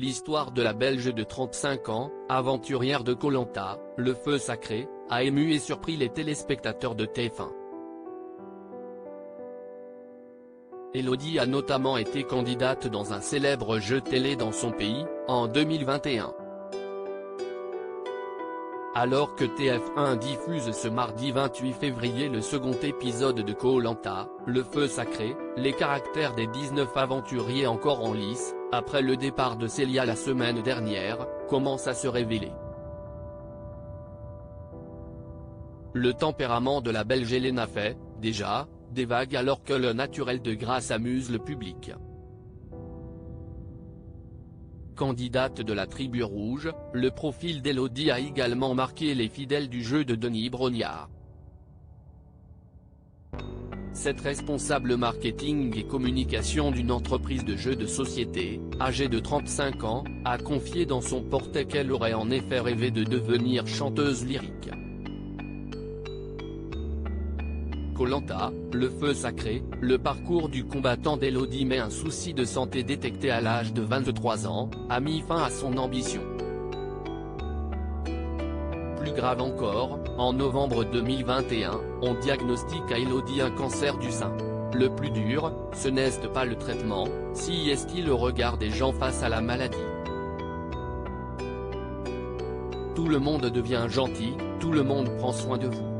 L'histoire de la Belge de 35 ans, aventurière de Koh Lanta, le feu sacré, a ému et surpris les téléspectateurs de TF1. Elodie a notamment été candidate dans un célèbre jeu télé dans son pays, en 2021. Alors que TF1 diffuse ce mardi 28 février le second épisode de Koh Lanta, le feu sacré, les caractères des 19 aventuriers encore en lice, après le départ de Célia la semaine dernière, commencent à se révéler. Le tempérament de la Belge Elena fait, déjà, des vagues alors que le naturel de Grace amuse le public. Candidate de la Tribu Rouge, le profil d'Elodie a également marqué les fidèles du jeu de Denis Brognard. Cette responsable marketing et communication d'une entreprise de jeux de société, âgée de 35 ans, a confié dans son portrait qu'elle aurait en effet rêvé de devenir chanteuse lyrique. Koh Lanta, le feu sacré, le parcours du combattant d'Elodie mais un souci de santé détecté à l'âge de 23 ans, a mis fin à son ambition. Plus grave encore, en novembre 2021, on diagnostique à Elodie un cancer du sein. Le plus dur, ce n'est pas le traitement, si est-il le regard des gens face à la maladie. Tout le monde devient gentil, tout le monde prend soin de vous.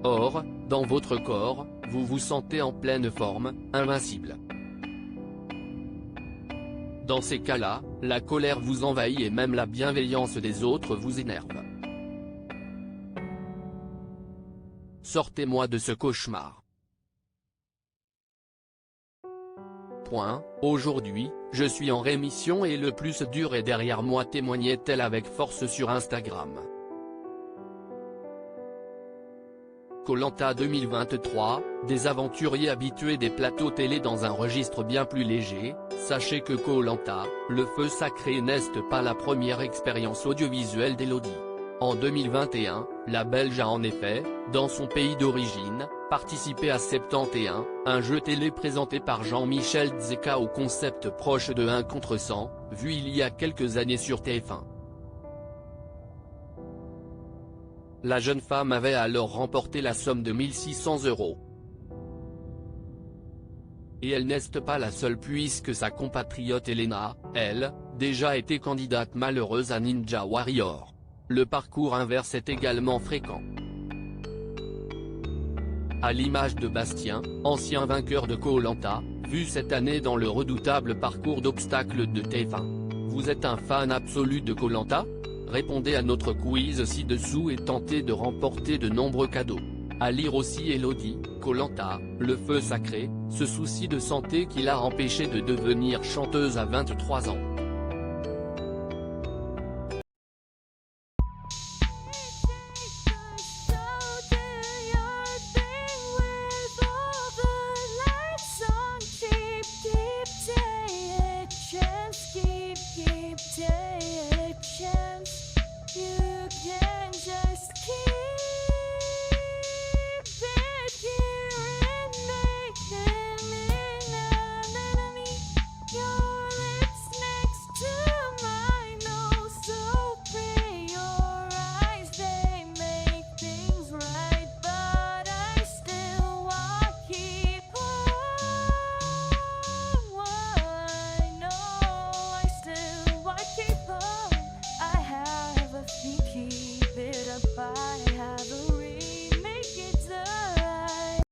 Or, dans votre corps, vous vous sentez en pleine forme, invincible. Dans ces cas-là, la colère vous envahit et même la bienveillance des autres vous énerve. Sortez-moi de ce cauchemar. Aujourd'hui, je suis en rémission et le plus dur est derrière moi, témoignait-elle avec force sur Instagram. Koh Lanta 2023, des aventuriers habitués des plateaux télé dans un registre bien plus léger. Sachez que Koh Lanta, le feu sacré n'est pas la première expérience audiovisuelle d'Elodie. En 2021, la Belge a en effet, dans son pays d'origine, participé à 71, un jeu télé présenté par Jean-Michel Dzeka au concept proche de 1 contre 100, vu il y a quelques années sur TF1. La jeune femme avait alors remporté la somme de 1 600 €. Et elle n'est pas la seule puisque sa compatriote Elena, elle, déjà été candidate malheureuse à Ninja Warrior. Le parcours inverse est également fréquent. À l'image de Bastien, ancien vainqueur de Koh Lanta, vu cette année dans le redoutable parcours d'obstacles de TF1. Vous êtes un fan absolu de Koh Lanta ? Répondez à notre quiz ci-dessous et tentez de remporter de nombreux cadeaux. À lire aussi Elodie, Koh Lanta, le feu sacré, ce souci de santé qui l'a empêché de devenir chanteuse à 23 ans.